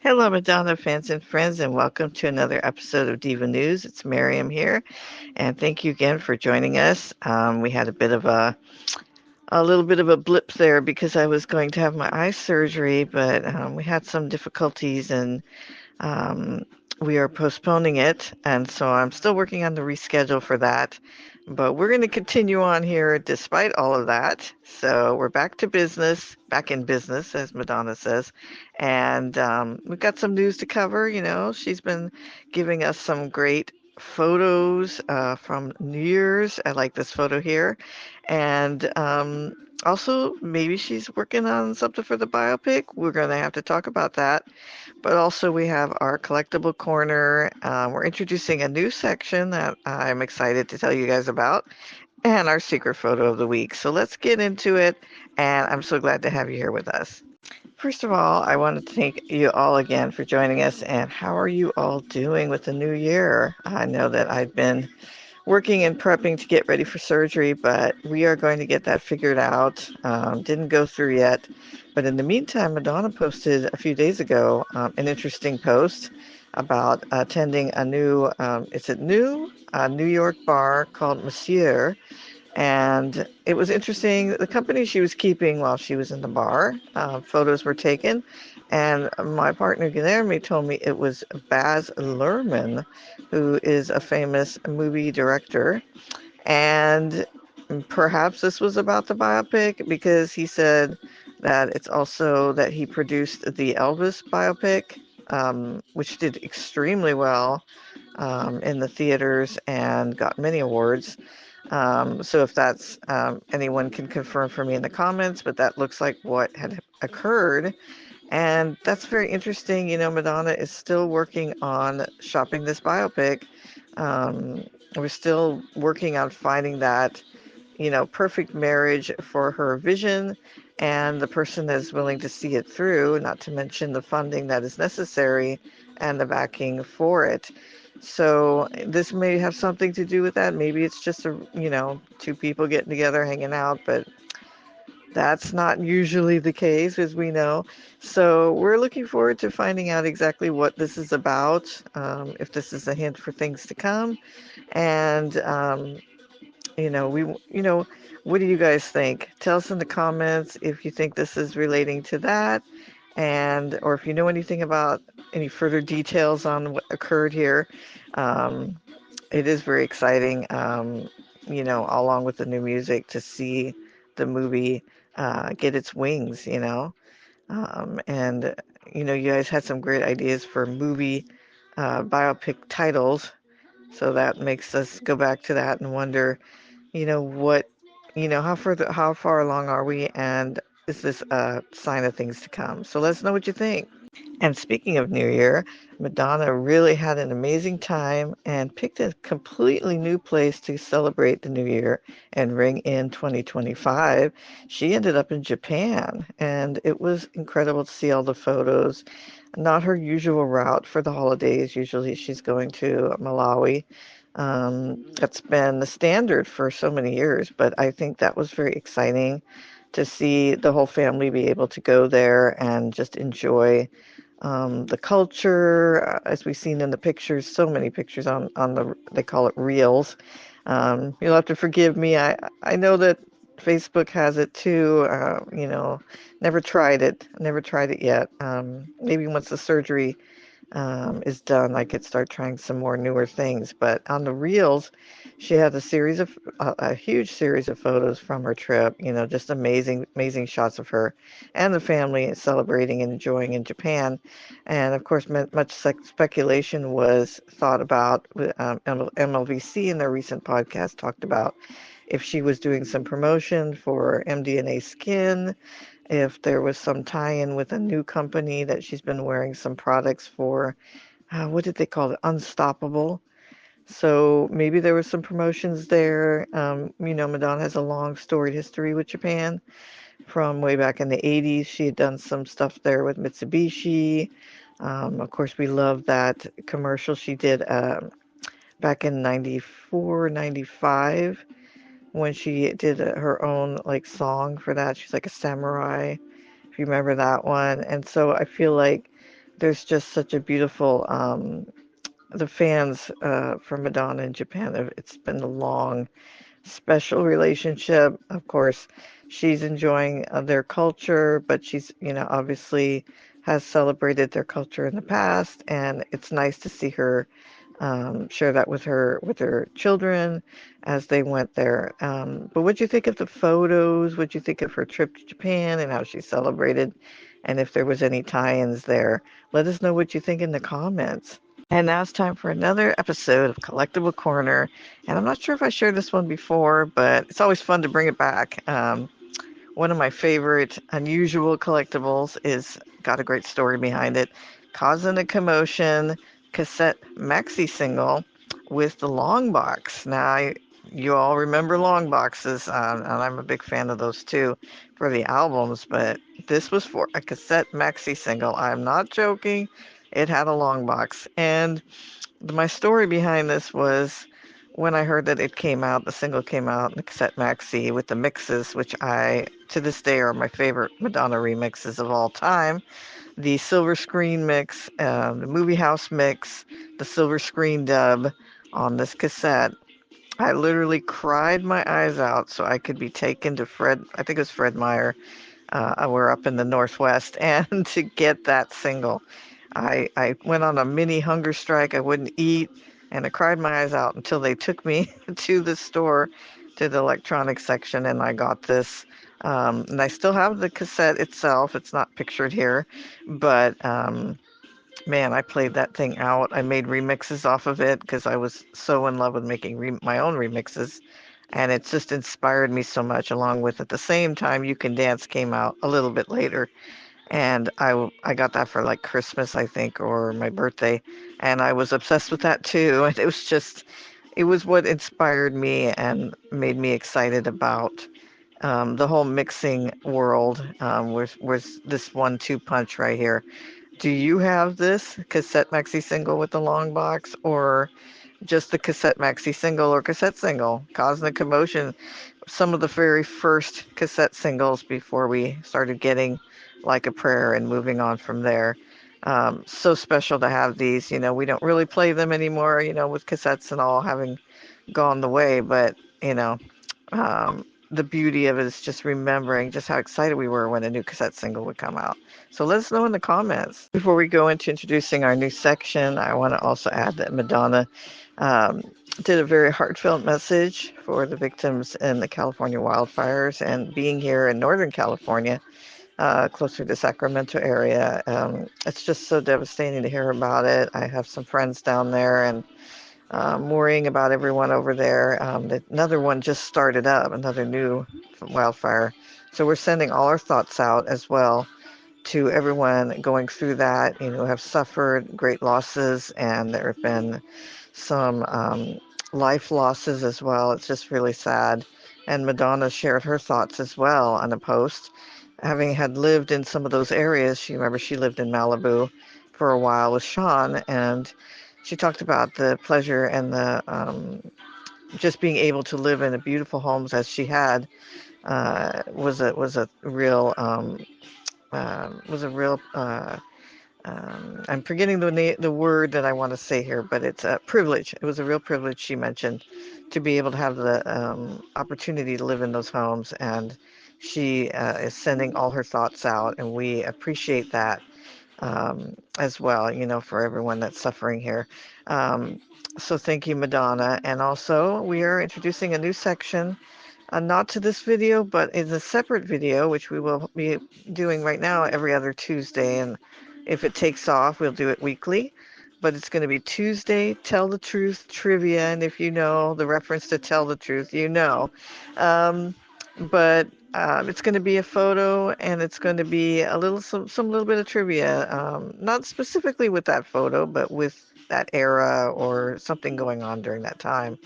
Hello, Madonna fans and friends, and welcome to another episode of Diva News. It's Miriam here, and thank you again for joining us. We had a little bit of a blip there because I was going to have my eye surgery, but we had some difficulties, and um, we are postponing it, and so I'm still working on the reschedule for that. But we're going to continue on here despite all of that. So we're back to business, back in business, as Madonna says. And we've got some news to cover. She's been giving us some great photos from New Year's. I like this photo here. And also, maybe she's working on something for the biopic. We're going to have to talk about that. But also, we have our collectible corner. We're introducing a new section that I'm excited to tell you guys about, and our secret photo of the week. So let's get into it. And I'm so glad to have you here with us. First of all, I want to thank you all again for joining us. And how are you all doing with the new year? I know that I've been working and prepping to get ready for surgery, but we are going to get that figured out. Didn't go through yet. But in the meantime, Madonna posted a few days ago an interesting post about attending a new, it's a new New York bar called Monsieur. And it was interesting. The company she was keeping while she was in the bar, photos were taken. And my partner Guilherme told me it was Baz Luhrmann, who is a famous movie director. And perhaps this was about the biopic because he said that it's also that he produced the Elvis biopic, which did extremely well in the theaters and got many awards. So if that's anyone can confirm for me in the comments, but that looks like what had occurred. And that's very interesting. Madonna is still working on shopping this biopic. Um, we're still working on finding that, perfect marriage for her vision and the person that is willing to see it through, not to mention the funding that is necessary and the backing for it. So this may have something to do with that. Maybe it's just two people getting together, hanging out, but that's not usually the case, as we know. So we're looking forward to finding out exactly what this is about, if this is a hint for things to come, and we, what do you guys think? Tell us in the comments if you think this is relating to that, and or if you know anything about any further details on what occurred here. Um, it is very exciting, along with the new music to see the movie get its wings, and you guys had some great ideas for movie biopic titles, so that makes us go back to that and wonder what, how far along are we, and is this a sign of things to come? So let us know what you think. And speaking of New Year, Madonna really had an amazing time and picked a completely new place to celebrate the New Year and ring in 2025. She ended up in Japan, and it was incredible to see all the photos. Not her usual route for the holidays. Usually she's going to Malawi. That's been the standard for so many years, but I think that was very exciting to see the whole family be able to go there and just enjoy the culture, as we've seen in the pictures, so many pictures on they call it reels. You'll have to forgive me. I know that Facebook has it too. Never tried it yet. Maybe once the surgery is done, I could start trying some more newer things. But on the reels, she had a huge series of photos from her trip. Just amazing shots of her and the family celebrating and enjoying in Japan. And of course, much speculation was thought about. MLVC in their recent podcast talked about if she was doing some promotion for MDNA Skin, if there was some tie-in with a new company that she's been wearing some products for. What did they call it? Unstoppable. So maybe there was some promotions there. Madonna has a long storied history with Japan. From way back in the 80s, she had done some stuff there with Mitsubishi. Of course, we love that commercial she did back in 94, 95, when she did her own like song for that. She's like a samurai, if you remember that one. And so I feel like there's just such a beautiful the fans for Madonna in Japan. It's been a long special relationship. Of course, she's enjoying their culture, but she's, obviously has celebrated their culture in the past, and it's nice to see her share that with her children as they went there. But what do you think of the photos? What do you think of her trip to Japan and how she celebrated? And if there was any tie-ins there, let us know what you think in the comments. And now it's time for another episode of Collectible Corner. And I'm not sure if I shared this one before, but it's always fun to bring it back. One of my favorite unusual collectibles is got a great story behind it. Causing a Commotion cassette maxi single with the long box. Now, you all remember long boxes, and I'm a big fan of those too for the albums, but this was for a cassette maxi single. I'm not joking. It had a long box. And my story behind this was when I heard that it came out, the single came out in the cassette maxi with the mixes, which to this day, are my favorite Madonna remixes of all time. The silver screen mix, the movie house mix, the silver screen dub on this cassette. I literally cried my eyes out so I could be taken to I think it was Fred Meyer. We're up in the Northwest, and to get that single. I went on a mini hunger strike. I wouldn't eat, and I cried my eyes out until they took me to the store, to the electronics section, and I got this. And I still have the cassette itself. It's not pictured here, but man, I played that thing out. I made remixes off of it because I was so in love with making my own remixes. And it's just inspired me so much, along with at the same time, You Can Dance came out a little bit later, and I got that for like Christmas, I think, or my birthday, and I was obsessed with that too. And it was what inspired me and made me excited about the whole mixing world. Was this 1-2 punch right here? Do you have this cassette maxi single with the long box, or just the cassette maxi single or cassette single? Causing a Commotion, some of the very first cassette singles before we started getting Like a Prayer and moving on from there. So special to have these. We don't really play them anymore, with cassettes and all having gone the way, but, the beauty of it is just remembering just how excited we were when a new cassette single would come out. So let us know in the comments. Before we go into introducing our new section, I want to also add that Madonna um, did a very heartfelt message for the victims in the California wildfires, and being here in Northern California, closer to Sacramento area, it's just so devastating to hear about it. I have some friends down there, and worrying about everyone over there. Another one just started up, another new wildfire. So we're sending all our thoughts out as well to everyone going through that, have suffered great losses, and there have been some life losses as well. It's just really sad. And Madonna shared her thoughts as well on a post. Having had lived in some of those areas, she lived in Malibu for a while with Sean, and she talked about the pleasure and the just being able to live in the beautiful homes as she had was a real I'm forgetting the word that I want to say here, but it's a privilege. It was a real privilege, she mentioned, to be able to have the opportunity to live in those homes. And she is sending all her thoughts out, and we appreciate that as well, for everyone that's suffering here. So thank you, Madonna. And also, we are introducing a new section, not to this video, but in a separate video, which we will be doing right now every other Tuesday. And if it takes off, we'll do it weekly. But it's going to be Tuesday Tell the Truth Trivia. And if you know the reference to Tell the Truth, you know. But it's going to be a photo, and it's going to be some little bit of trivia, not specifically with that photo, but with that era or something going on during that time.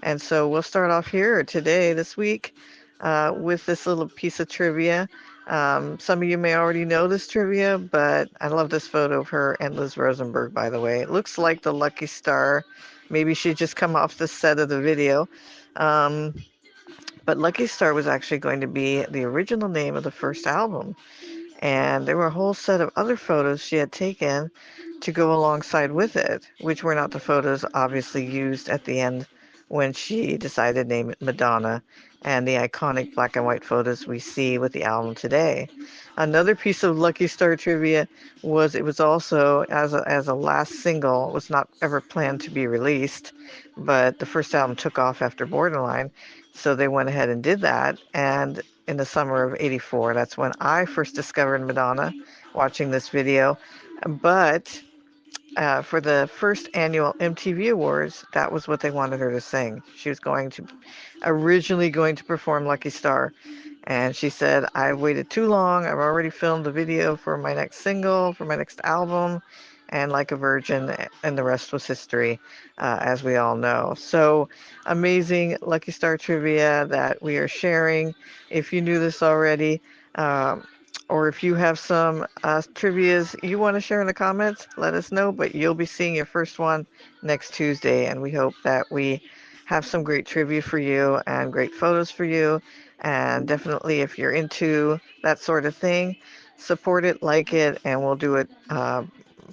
And so we'll start off here today, this week, with this little piece of trivia. Some of you may already know this trivia, but I love this photo of her and Liz Rosenberg, by the way. It looks like the Lucky Star. Maybe she just come off the set of the video. But Lucky Star was actually going to be the original name of the first album. and there were a whole set of other photos she had taken to go alongside with it, which were not the photos obviously used at the end when she decided to name it Madonna, and the iconic black and white photos we see with the album today. Another piece of Lucky Star trivia was it was also, as a last single, was not ever planned to be released, but the first album took off after Borderline, so they went ahead and did that. And in the summer of '84, that's when I first discovered Madonna, watching this video. But for the first annual MTV Awards, that was what they wanted her to sing. She was originally going to perform Lucky Star. And she said, I waited too long. I've already filmed the video for my next single, for my next album, and Like a Virgin, and the rest was history, as we all know. So amazing Lucky Star trivia that we are sharing. If you knew this already, um, or if you have some trivias you want to share in the comments, let us know. But you'll be seeing your first one next Tuesday, and we hope that we have some great trivia for you and great photos for you. And definitely, if you're into that sort of thing, support it, like it, and we'll do it.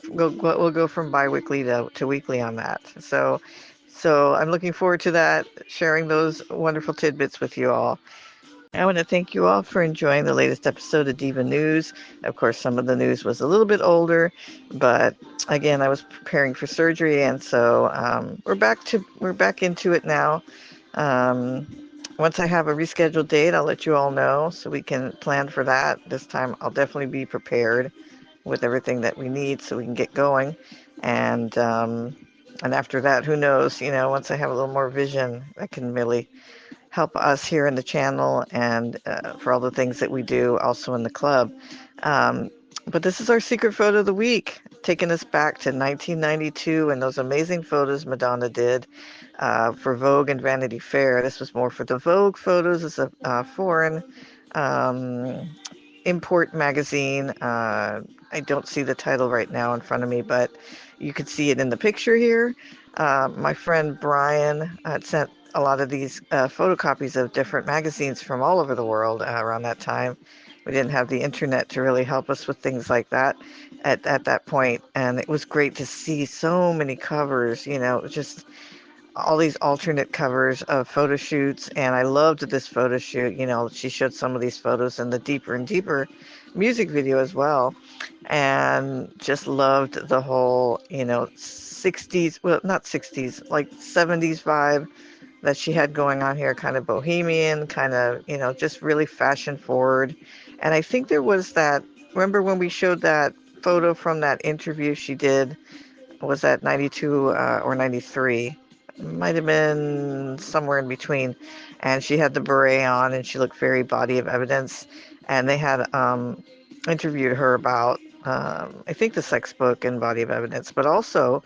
We'll go from bi-weekly to weekly on that. So I'm looking forward to that, sharing those wonderful tidbits with you all. I want to thank you all for enjoying the latest episode of Diva News. Of course, some of the news was a little bit older, but again, I was preparing for surgery, and so we're back into it now. Um, Once I have a rescheduled date, I'll let you all know so we can plan for that. This time, I'll definitely be prepared with everything that we need so we can get going. And after that, who knows? Once I have a little more vision, I can really help us here in the channel and for all the things that we do also in the club. Um, but this is our secret photo of the week, taking us back to 1992 and those amazing photos Madonna did for Vogue and Vanity Fair. This was more for the Vogue photos. It's a foreign um, import magazine. I don't see the title right now in front of me, but you could see it in the picture here. My friend Brian sent a lot of these photocopies of different magazines from all over the world around that time. We didn't have the internet to really help us with things like that at that point, and it was great to see so many covers. Just all these alternate covers of photo shoots, and I loved this photo shoot. She showed some of these photos in the Deeper and Deeper music video as well, and just loved the whole 60s, well, not 60s, like 70s vibe that she had going on here, kind of bohemian, kind of just really fashion forward. And I think there was that, remember when we showed that photo from that interview she did, was that 92 or 93? Might have been somewhere in between. And she had the beret on and she looked very body of evidence. And they had interviewed her about, I think, the sex book and body of evidence, but also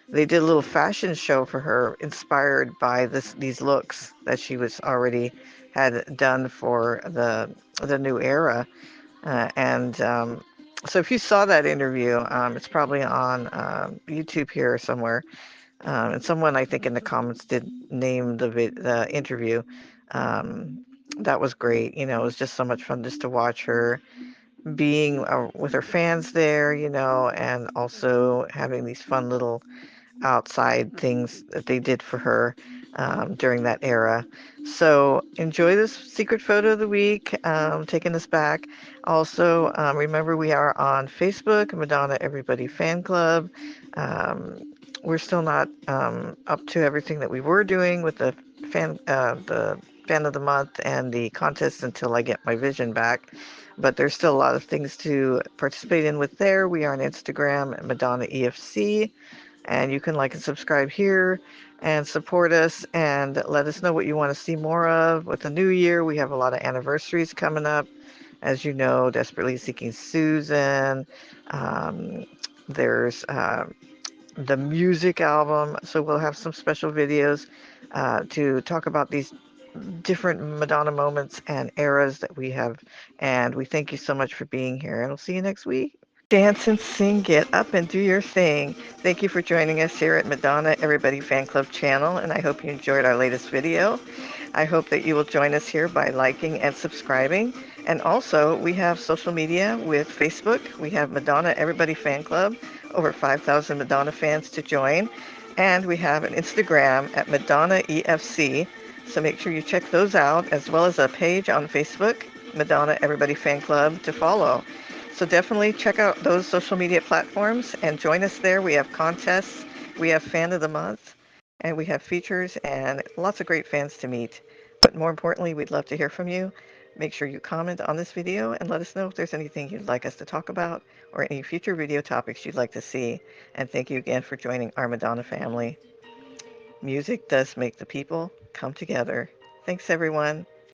they did a little fashion show for her inspired by these looks that she was already had done for the new era. And so if you saw that interview, it's probably on YouTube here somewhere. And someone, I think, in the comments did name the interview. Um, that was great. It was just so much fun just to watch her being with her fans there, and also having these fun little outside things that they did for her during that era. So enjoy this secret photo of the week, taking us back. Also, remember we are on Facebook, Madonna Everybody Fan Club. Um, we're still not up to everything that we were doing with the fan of the month and the contest until I get my vision back. But there's still a lot of things to participate in with there. We are on Instagram at Madonna EFC, and you can like and subscribe here and support us and let us know what you want to see more of. With the new year, we have a lot of anniversaries coming up. As you know, Desperately Seeking Susan. Um, there's the music album. So we'll have some special videos to talk about these different Madonna moments and eras that we have. And we thank you so much for being here. And we'll see you next week. Dance and sing, get up and do your thing. Thank you for joining us here at Madonna Everybody Fan Club channel, and I hope you enjoyed our latest video. I hope that you will join us here by liking and subscribing. And also, we have social media with Facebook. We have Madonna Everybody Fan Club, over 5,000 Madonna fans to join. And we have an Instagram at Madonna EFC. So make sure you check those out, as well as a page on Facebook, Madonna Everybody Fan Club, to follow. So definitely check out those social media platforms and join us there. We have contests, we have Fan of the Month, and we have features and lots of great fans to meet. But more importantly, we'd love to hear from you. Make sure you comment on this video and let us know if there's anything you'd like us to talk about or any future video topics you'd like to see. And thank you again for joining our Madonna family. Music does make the people come together. Thanks, everyone.